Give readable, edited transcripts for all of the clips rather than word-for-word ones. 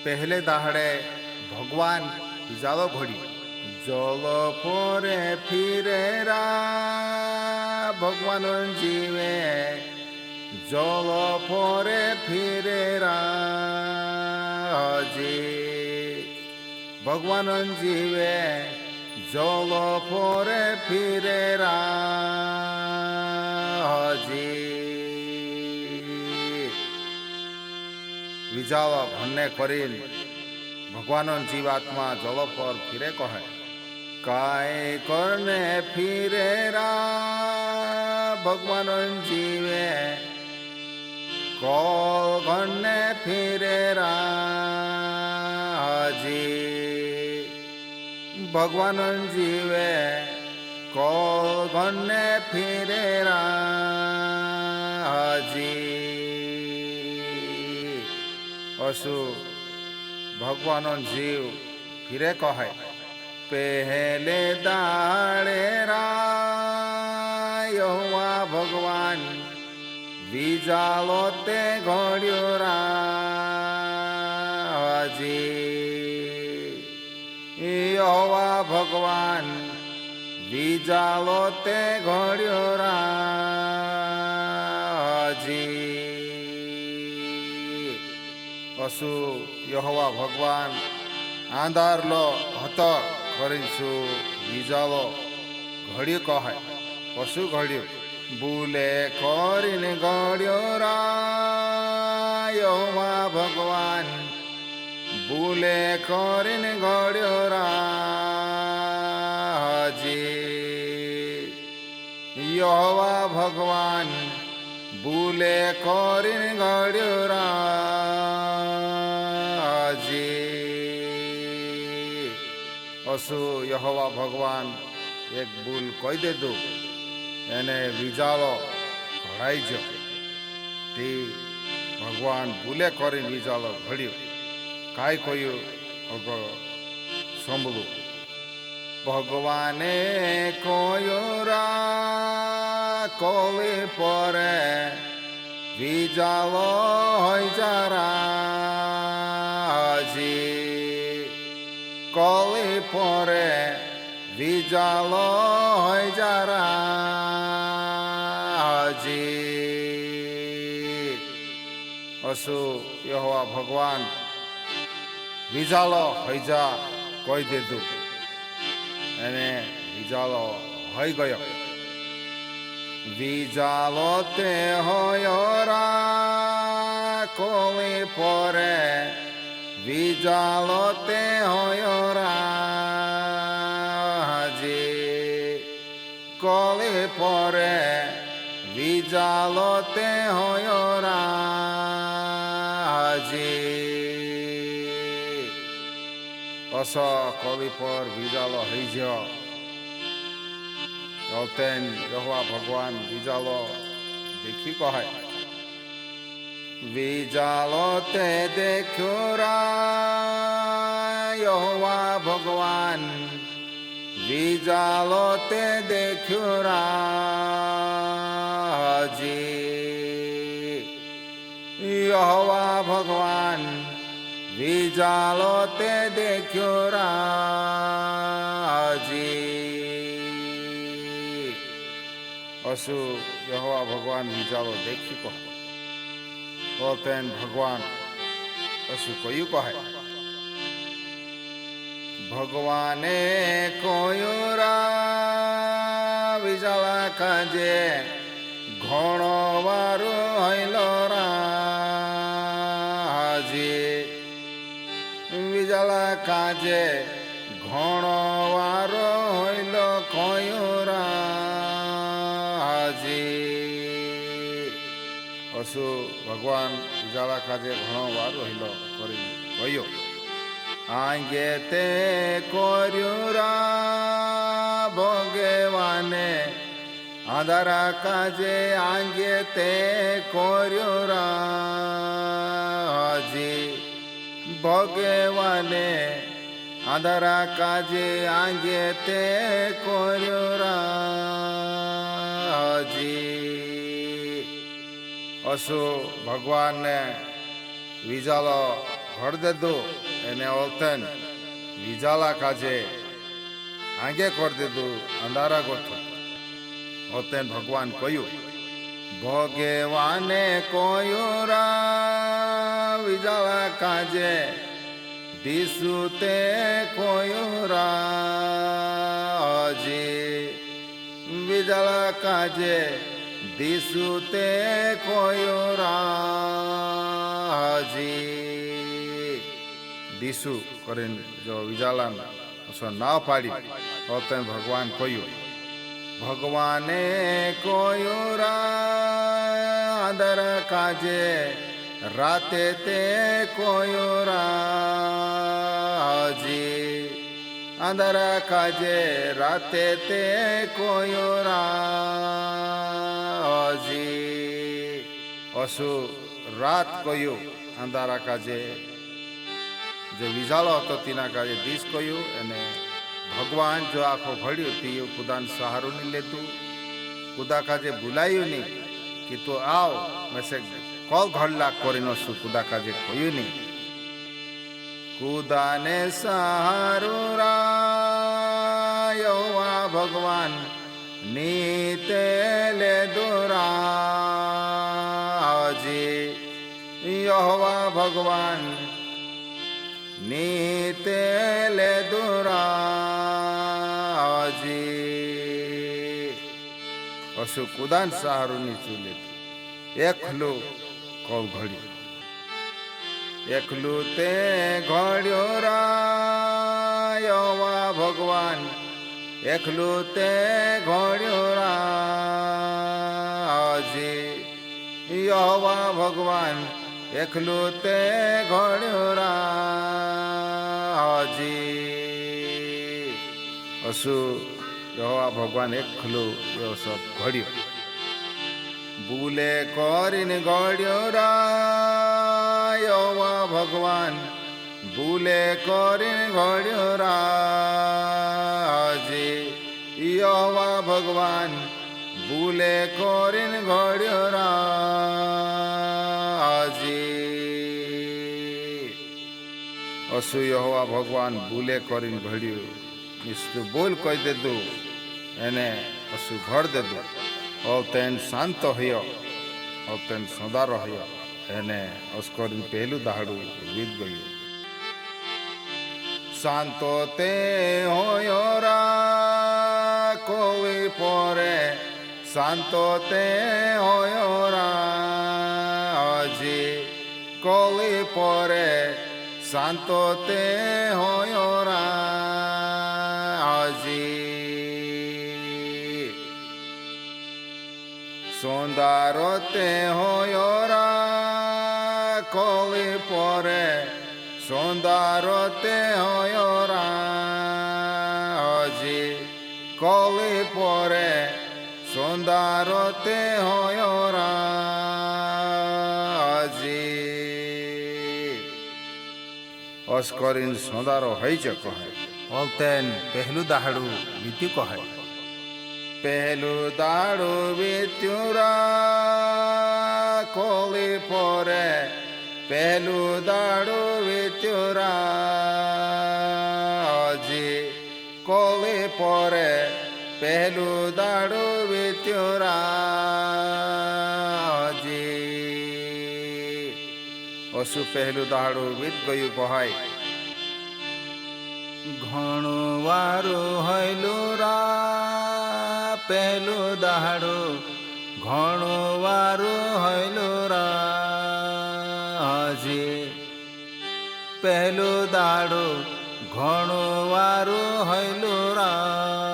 પહેલે દાહડે ભગવાન જાળો ઘોડી જલ પોરે ફિરે રા ભગવાન જીવે જલ પોરે ફિરે રાજી ભગવાન જીવે જલ પોરે ફિરે રાજી વિજાવા ભણને કરીને ભગવાન જીવાત્મા જલ પર ફિરે કહે કાય કરને ફિરે રા ભગવાન જીવે કોલ ગણને ફિરે રાજી ભગવાન જીવે કોલ ગણને ફિરે રાજી અસુ ભગવાન જીવ ફિરે કહે પહેલે દાડે રાયવા ભગવાન વિજાલો તે ઘડ્યો રાજી યહોવા ભગવાન વિજાલો તે ઘડ્યો રાજી પશુ યહોવા ભગવાન આંધારલો હતો કરીશું વિજાલો ઘડ્યું કહે પશુ ઘડ્યું ભૂલે કરીને ઘડ્યો રાયવા ભગવાન ભૂલે કરીને ઘડ્યો રાજી યહોવા ભગવાન ભૂલે કરીને ઘડ્યો રાજી અસુ યહોવા ભગવાન એક ભૂલ કહી દીધું એને વિજાલો ઘડાઈ ગયો તે ભગવાન ભૂલે કરીને વિજાલો ઘડ્યો કાંઈ કહ્યું સાંભળું ભગવાને કહ્યું રા કોલી પરે વિજાલો હોય જારાજી કોલી પરે વિજાલો હોય જારાજી અસુ યહોવા ભગવાન વિજાલો હોય જા કહી દીધું એને વિજાલો હોય ગયો વિજાલો તે હોય રા કોલી પરે વિજાલો તે હોય રાજી કોલી પરે વિજાલો તે હોય રાજી અસ કોલી પર વિજાલો હઈ ગયો તેન યહોવા ભગવાન વિજાલો દેખી કહે વિજાલો તે દેખ્યો રા યહોવા ભગવાન વિજાલો તે દેખ્યો રાજી યહોવા ભગવાન વિજાલો તે દેખ્યો રાજી અસુ યહોવા ભગવાન વિજાલો દેખી કહે તો તેન ભગવાન અસુ કયું કહે ભગવાને કહ્યું રા વિજાલા કાજે ઘણો વારો હૈલો રાજી વિજાલા કાજે ઘણો વારો હૈલો કહ્યું રાજી અસુ ભગવાન વિજાલા કાજે ઘણો વારો હૈલો કરી કહ્યો આંગે તે કર્યું રા ભગવાને આધારા કાજે આંગે તે કર્યું રાજી ભગવાને આધારા કાજે આંગે તે કર્યું રાજી અસુ ભગવાનને વિજાલો ઘર દીધું એને ઓલતન વિજાલા કાજે આગે કરી દીધું અંધારા ગોઠો ઓતેન ભગવાન કહ્યું ભગવાને કોયું રા વિજાલા કાજે દિસુ તે કોયું રાજી વિજાલા કાજે દિસુ તે કોયું રાજી દિસુ કરીને જો વિજાલા ના પાડી તો તેને ભગવાન કહ્યું ભગવાને કોયું રાદર કાજે રાતે તે કોયું રાજી આદર કાજે રાતે તે કોયું રાજી અસુ રાત કહ્યું અંધારા કાજે જે વિજાળો હતો તેના કાજે દીસ કહ્યું અને ભગવાન જો આખો ઘડ્યું તે ખુદાને સહારો નહીં લેતું ખુદા કાજે ભૂલાયું નહીં કે તું આવ મેસે કોલ ઘડલા કરીને શું ખુદા કાજે કહ્યું નહીં ખુદાને સહારો રાયવા ભગવાન નીતે લે દોરાજી યહોવા ભગવાન નીતે લે દોરાજી અશુ કુદાન સહારું નીચું લેતું એકલું કૌ ઘડ્યું એકલું તે ઘડ્યો રાયવા ભગવાન એકલું તે ઘડ્યો રાજી યહોવા ભગવાન એકલું તે ઘડ્યો રાજી અસુ યહોવા ભગવાન એકલું એવો સબ ઘડ્યો ભૂલે કરીને ઘડ્યો રાયવા ભગવાન ભૂલે કરીને ઘડ્યો રાજી યહોવા ભગવાન ભૂલે કરીને ઘડ્યો રાજી અસુ યહોવા ભગવાન ભૂલે કરીને ઘડ્યું નિસ્તુ બોલ કહી દીધું એને અસુ ઘડ દીધું તેન શાંત હયો તેન સદારો હયો એને અસ્કરીને પહેલું દાડું વીત ગયું શાંતો તે હોયો રા કોઈ પોરે શાંતો તે હોયો રાજી કોઈ પોરે શાંતો તે હોયો રાજી સોંદારો તે હોયો રા કોઈ પોરે સોંદારો તે હોયો રાજી કોઈ પોરે સોંદારો તે હોયો રાજી અસ્કરીન સોંદારો હઈ ચકો હે ઓલતેન પહેલું દાડું વીત્યું કહે પહેલું દાડું વીત્યું રા કોલી પોરે પહેલું દાડું વીત્યું રાજી કોલી પોરે પહેલું દાડું વીત્યું રાજી અસુ પહેલું દાડું વીત ગયું કહાય ઘણું વારું હૈલું રા પહેલું દાડું ઘણું વારું હૈલું રાજી પહેલું દાડું ઘણું વારું હૈલું રાજી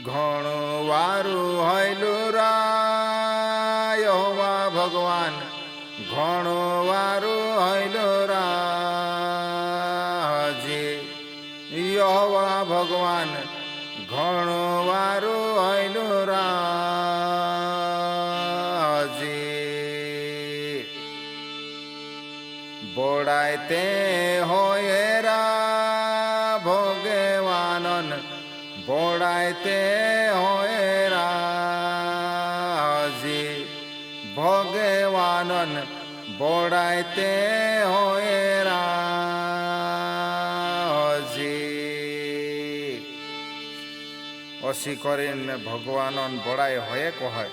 ઘણું વારું હૈલું રાયવા ભગવાન ઘણું વારું હૈલું રાજી યહોવા ભગવાન ઘણું વારું હૈલું રાજી બોડાય તે હોય રા ભોગવાનન બોડાય તે હોય રાજી ભગવાનન બોડાય તે હોય રાજી ઓછી કરીને ભગવાનન બોડાય હોય કહાય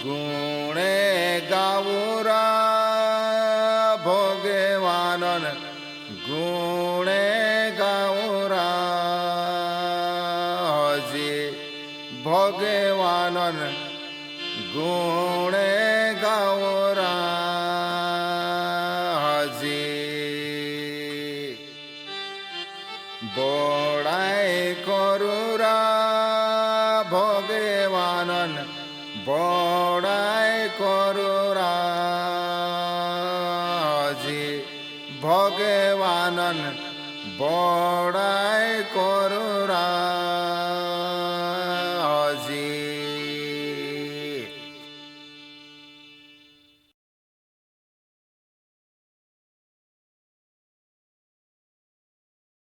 ગુણે ગાવુરા ભગવાનન ગુણે ગાવુરા હજી ભગવાનન ગુણે ગાવુરા હજી બોડાય કરુરા ભગવાનન બોડાય કરુરાજી ભગવાનન બોડાય કરુરા